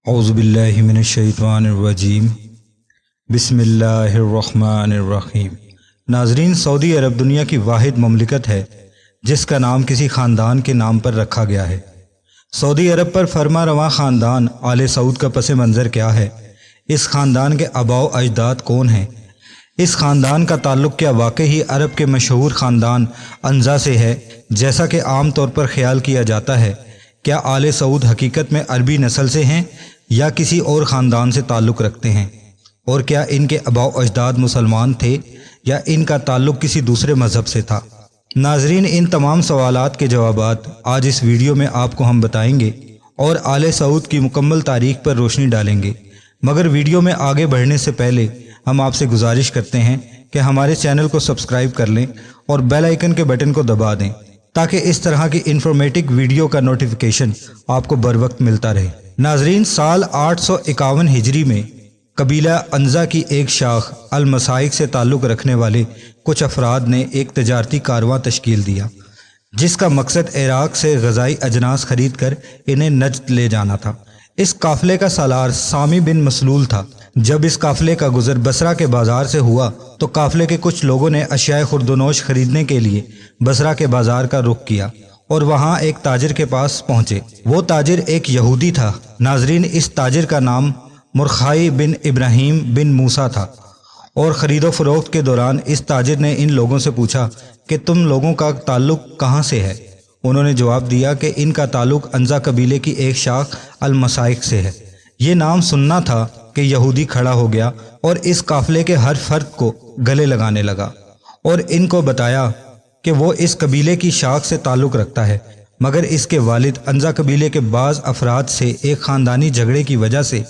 اعوذ باللہ من الشیطان الرجیم بسم اللہ الرحمن الرحیم۔ ناظرین، سعودی عرب دنیا کی واحد مملکت ہے جس کا نام کسی خاندان کے نام پر رکھا گیا ہے۔ سعودی عرب پر فرما رواں خاندان آل سعود کا پس منظر کیا ہے؟ اس خاندان کے آباء و اجداد کون ہیں؟ اس خاندان کا تعلق کیا واقعی عرب کے مشہور خاندان عنزا سے ہے جیسا کہ عام طور پر خیال کیا جاتا ہے؟ کیا آل سعود حقیقت میں عربی نسل سے ہیں یا کسی اور خاندان سے تعلق رکھتے ہیں؟ اور کیا ان کے آباء و اجداد مسلمان تھے یا ان کا تعلق کسی دوسرے مذہب سے تھا؟ ناظرین، ان تمام سوالات کے جوابات آج اس ویڈیو میں آپ کو ہم بتائیں گے اور آل سعود کی مکمل تاریخ پر روشنی ڈالیں گے۔ مگر ویڈیو میں آگے بڑھنے سے پہلے ہم آپ سے گزارش کرتے ہیں کہ ہمارے چینل کو سبسکرائب کر لیں اور بیل آئیکن کے بٹن کو دبا دیں تاکہ اس طرح کی انفارمیٹک ویڈیو کا نوٹیفیکیشن آپ کو بر وقت ملتا رہے۔ ناظرین، سال 851 ہجری میں قبیلہ عنزا کی ایک شاخ المسائک سے تعلق رکھنے والے کچھ افراد نے ایک تجارتی کارواں تشکیل دیا جس کا مقصد عراق سے غذائی اجناس خرید کر انہیں نجد لے جانا تھا۔ اس قافلے کا سالار سامی بن مسلول تھا۔ جب اس قافلے کا گزر بصرہ کے بازار سے ہوا تو قافلے کے کچھ لوگوں نے اشیاء خورد و نوش خریدنے کے لیے بصرہ کے بازار کا رخ کیا اور وہاں ایک تاجر کے پاس پہنچے۔ وہ تاجر ایک یہودی تھا۔ ناظرین، اس تاجر کا نام مرخائی بن ابراہیم بن موسیٰ تھا، اور خرید و فروخت کے دوران اس تاجر نے ان لوگوں سے پوچھا کہ تم لوگوں کا تعلق کہاں سے ہے؟ انہوں نے جواب دیا کہ ان کا تعلق عنزا قبیلے کی ایک شاخ المسائک سے ہے۔ یہ نام سننا تھا کہ یہودی کھڑا ہو گیا اور اس قافلے کے ہر فرد کو گلے لگانے لگا اور ان کو بتایا کہ وہ اس قبیلے کی شاخ سے تعلق رکھتا ہے، مگر اس کے والد عنزا قبیلے کے بعض افراد سے ایک خاندانی جھگڑے کی وجہ سے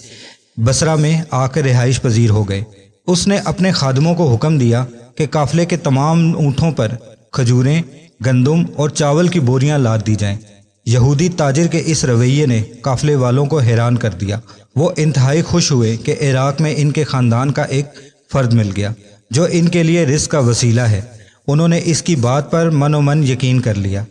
بصرہ میں آ کر رہائش پذیر ہو گئے۔ اس نے اپنے خادموں کو حکم دیا کہ قافلے کے تمام اونٹوں پر کھجوریں، گندم اور چاول کی بوریاں لاد دی جائیں۔ یہودی تاجر کے اس رویے نے قافلے والوں کو حیران کر دیا۔ وہ انتہائی خوش ہوئے کہ عراق میں ان کے خاندان کا ایک فرد مل گیا جو ان کے لیے رزق کا وسیلہ ہے۔ انہوں نے اس کی بات پر من و من یقین کر لیا۔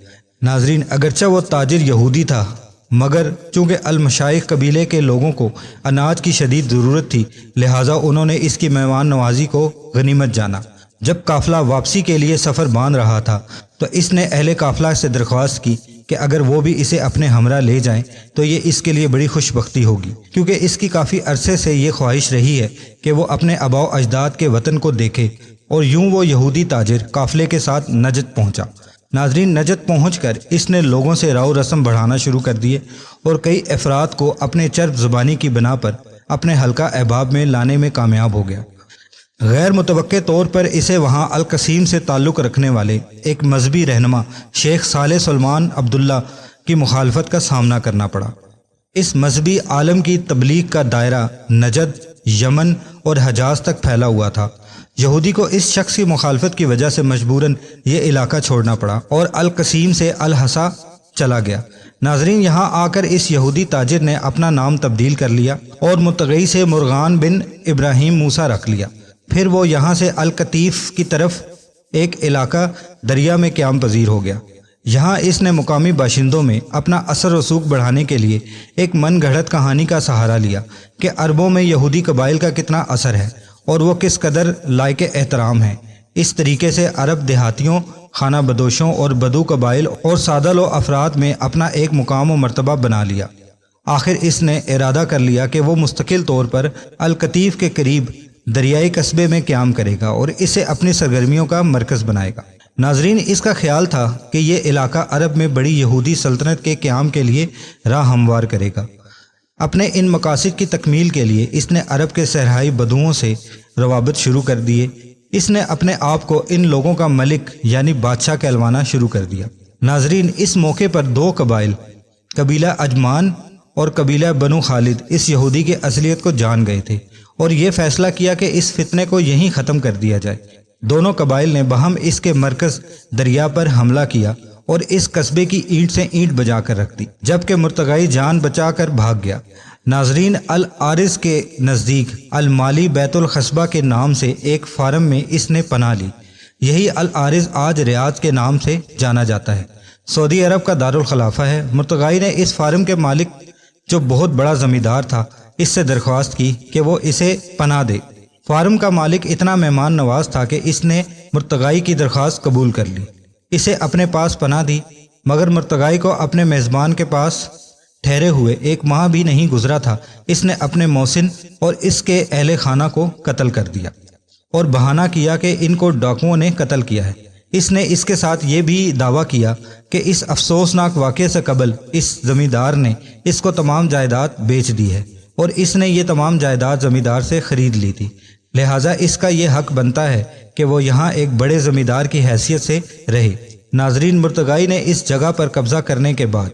ناظرین، اگرچہ وہ تاجر یہودی تھا مگر چونکہ المشائخ قبیلے کے لوگوں کو اناج کی شدید ضرورت تھی، لہٰذا انہوں نے اس کی مہمان نوازی کو غنیمت جانا۔ جب قافلہ واپسی کے لیے سفر باندھ رہا تھا تو اس نے اہل قافلہ سے درخواست کی کہ اگر وہ بھی اسے اپنے ہمراہ لے جائیں تو یہ اس کے لیے بڑی خوش بختی ہوگی، کیونکہ اس کی کافی عرصے سے یہ خواہش رہی ہے کہ وہ اپنے آباء و اجداد کے وطن کو دیکھے۔ اور یوں وہ یہودی تاجر قافلے کے ساتھ نجد پہنچا۔ ناظرین، نجد پہنچ کر اس نے لوگوں سے راؤ رسم بڑھانا شروع کر دیے اور کئی افراد کو اپنے چرب زبانی کی بنا پر اپنے حلقہ احباب میں لانے میں کامیاب ہو گیا۔ غیر متوقع طور پر اسے وہاں القصیم سے تعلق رکھنے والے ایک مذہبی رہنما شیخ صالح سلمان عبداللہ کی مخالفت کا سامنا کرنا پڑا۔ اس مذہبی عالم کی تبلیغ کا دائرہ نجد، یمن اور حجاز تک پھیلا ہوا تھا۔ یہودی کو اس شخص کی مخالفت کی وجہ سے مجبوراً یہ علاقہ چھوڑنا پڑا اور القصیم سے الحسا چلا گیا۔ ناظرین، یہاں آ کر اس یہودی تاجر نے اپنا نام تبدیل کر لیا اور متغی سے مرغان بن ابراہیم موسیٰ رکھ لیا۔ پھر وہ یہاں سے القطیف کی طرف ایک علاقہ دریا میں قیام پذیر ہو گیا۔ یہاں اس نے مقامی باشندوں میں اپنا اثر و رسوخ بڑھانے کے لیے ایک من گھڑت کہانی کا سہارا لیا کہ عربوں میں یہودی قبائل کا کتنا اثر ہے اور وہ کس قدر لائق احترام ہیں۔ اس طریقے سے عرب دیہاتیوں، خانہ بدوشوں اور بدو قبائل اور سادہ لو افراد میں اپنا ایک مقام و مرتبہ بنا لیا۔ آخر اس نے ارادہ کر لیا کہ وہ مستقل طور پر القطیف کے قریب دریائی قصبے میں قیام کرے گا اور اسے اپنی سرگرمیوں کا مرکز بنائے گا۔ ناظرین، اس کا خیال تھا کہ یہ علاقہ عرب میں بڑی یہودی سلطنت کے قیام کے لیے راہ ہموار کرے گا۔ اپنے ان مقاصد کی تکمیل کے لیے اس نے عرب کے صحرائی بدوؤں سے روابط شروع کر دیے۔ اس نے اپنے آپ کو ان لوگوں کا ملک یعنی بادشاہ کہلوانا شروع کر دیا۔ ناظرین، اس موقع پر دو قبائل، قبیلہ عجمان اور قبیلہ بنو خالد، اس یہودی کی اصلیت کو جان گئے تھے اور یہ فیصلہ کیا کہ اس فتنے کو یہیں ختم کر دیا جائے۔ دونوں قبائل نے باہم اس کے مرکز دریا پر حملہ کیا اور اس قصبے کی اینٹ سے اینٹ بجا کر رکھ دی، جبکہ مرتغی جان بچا کر بھاگ گیا۔ ناظرین، العارض کے نزدیک المالی بیت الخصبہ کے نام سے ایک فارم میں اس نے پناہ لی۔ یہی العارض آج ریاض کے نام سے جانا جاتا ہے۔ سعودی عرب کا دارالخلافہ ہے۔ مرتغی نے اس فارم کے مالک جو بہت بڑا زمیندار تھا، اس سے درخواست کی کہ وہ اسے پناہ دے۔ فارم کا مالک اتنا مہمان نواز تھا کہ اس نے مرتغائی کی درخواست قبول کر لی، اسے اپنے پاس پناہ دی، مگر مرتغائی کو اپنے میزبان کے پاس ٹھہرے ہوئے 1 ماہ بھی نہیں گزرا تھا، اس نے اپنے محسن اور اس کے اہل خانہ کو قتل کر دیا اور بہانہ کیا کہ ان کو ڈاکوؤں نے قتل کیا ہے۔ اس نے اس کے ساتھ یہ بھی دعویٰ کیا کہ اس افسوسناک واقعے سے قبل اس زمیندار نے اس کو تمام جائیداد بیچ دی ہے اور اس نے یہ تمام جائیداد زمیندار سے خرید لی تھی، لہٰذا اس کا یہ حق بنتا ہے کہ وہ یہاں ایک بڑے زمیندار کی حیثیت سے رہے۔ ناظرین، مرتغائی نے اس جگہ پر قبضہ کرنے کے بعد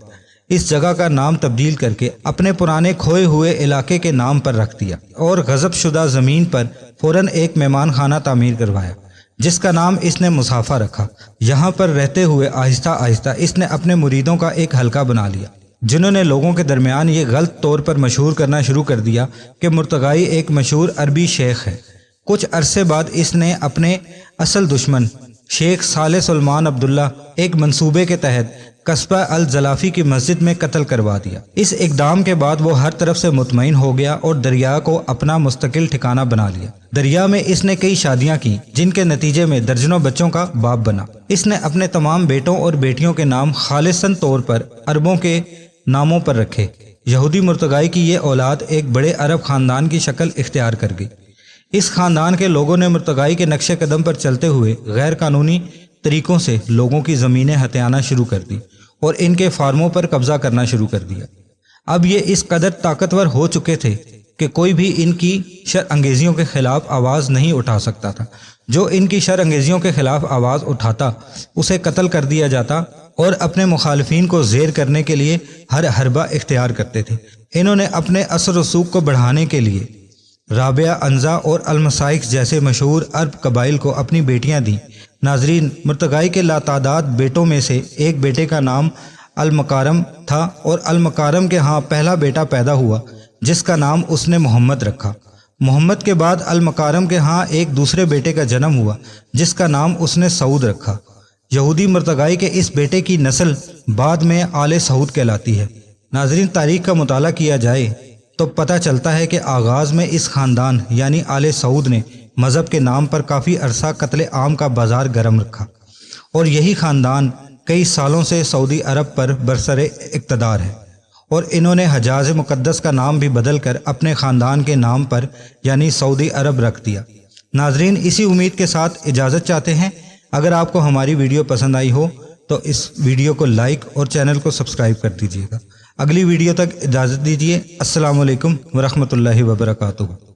اس جگہ کا نام تبدیل کر کے اپنے پرانے کھوئے ہوئے علاقے کے نام پر رکھ دیا اور غصب شدہ زمین پر فوراً ایک مہمان خانہ تعمیر کروایا جس کا نام اس نے مصافہ رکھا۔ یہاں پر رہتے ہوئے آہستہ آہستہ اس نے اپنے مریدوں کا ایک حلقہ بنا لیا، جنہوں نے لوگوں کے درمیان یہ غلط طور پر مشہور کرنا شروع کر دیا کہ مرتغائی ایک مشہور عربی شیخ ہے۔ کچھ عرصے بعد اس نے اپنے اصل دشمن شیخ صالح سلمان عبداللہ ایک منصوبے کے تحت قصبہ الزلافی کی مسجد میں قتل کروا دیا۔ اس اقدام کے بعد وہ ہر طرف سے مطمئن ہو گیا اور دریا کو اپنا مستقل ٹھکانہ بنا لیا۔ دریا میں اس نے کئی شادیاں کی جن کے نتیجے میں درجنوں بچوں کا باپ بنا۔ اس نے اپنے تمام بیٹوں اور بیٹیوں کے نام خالصاً طور پر عربوں کے ناموں پر رکھے۔ یہودی مرتغائی کی یہ اولاد ایک بڑے عرب خاندان کی شکل اختیار کر گئی۔ اس خاندان کے لوگوں نے مرتغائی کے نقش قدم پر چلتے ہوئے غیر قانونی طریقوں سے لوگوں کی زمینیں ہتھیانا شروع کر دی اور ان کے فارموں پر قبضہ کرنا شروع کر دیا۔ اب یہ اس قدر طاقتور ہو چکے تھے کہ کوئی بھی ان کی شر انگیزیوں کے خلاف آواز نہیں اٹھا سکتا تھا۔ جو ان کی شر انگیزیوں کے خلاف آواز اٹھاتا اسے قتل کر دیا جاتا اور اپنے مخالفین کو زیر کرنے کے لیے ہر حربہ اختیار کرتے تھے۔ انہوں نے اپنے اثر و رسوخ کو بڑھانے کے لیے رابعہ، انزا اور المسائق جیسے مشہور عرب قبائل کو اپنی بیٹیاں دیں۔ ناظرین، مرتغائی کے لاتعداد بیٹوں میں سے ایک بیٹے کا نام المکارم تھا اور المکارم کے ہاں پہلا بیٹا پیدا ہوا جس کا نام اس نے محمد رکھا۔ محمد کے بعد المکارم کے ہاں ایک دوسرے بیٹے کا جنم ہوا جس کا نام اس نے سعود رکھا۔ یہودی مرتغائی کے اس بیٹے کی نسل بعد میں آل سعود کہلاتی ہے۔ ناظرین، تاریخ کا مطالعہ کیا جائے تو پتہ چلتا ہے کہ آغاز میں اس خاندان یعنی آل سعود نے مذہب کے نام پر کافی عرصہ قتل عام کا بازار گرم رکھا اور یہی خاندان کئی سالوں سے سعودی عرب پر برسر اقتدار ہے اور انہوں نے حجاز مقدس کا نام بھی بدل کر اپنے خاندان کے نام پر یعنی سعودی عرب رکھ دیا۔ ناظرین، اسی امید کے ساتھ اجازت چاہتے ہیں۔ اگر آپ کو ہماری ویڈیو پسند آئی ہو تو اس ویڈیو کو لائک اور چینل کو سبسکرائب کر دیجیے گا۔ اگلی ویڈیو تک اجازت دیجیے۔ السلام علیکم ورحمۃ اللہ وبرکاتہ۔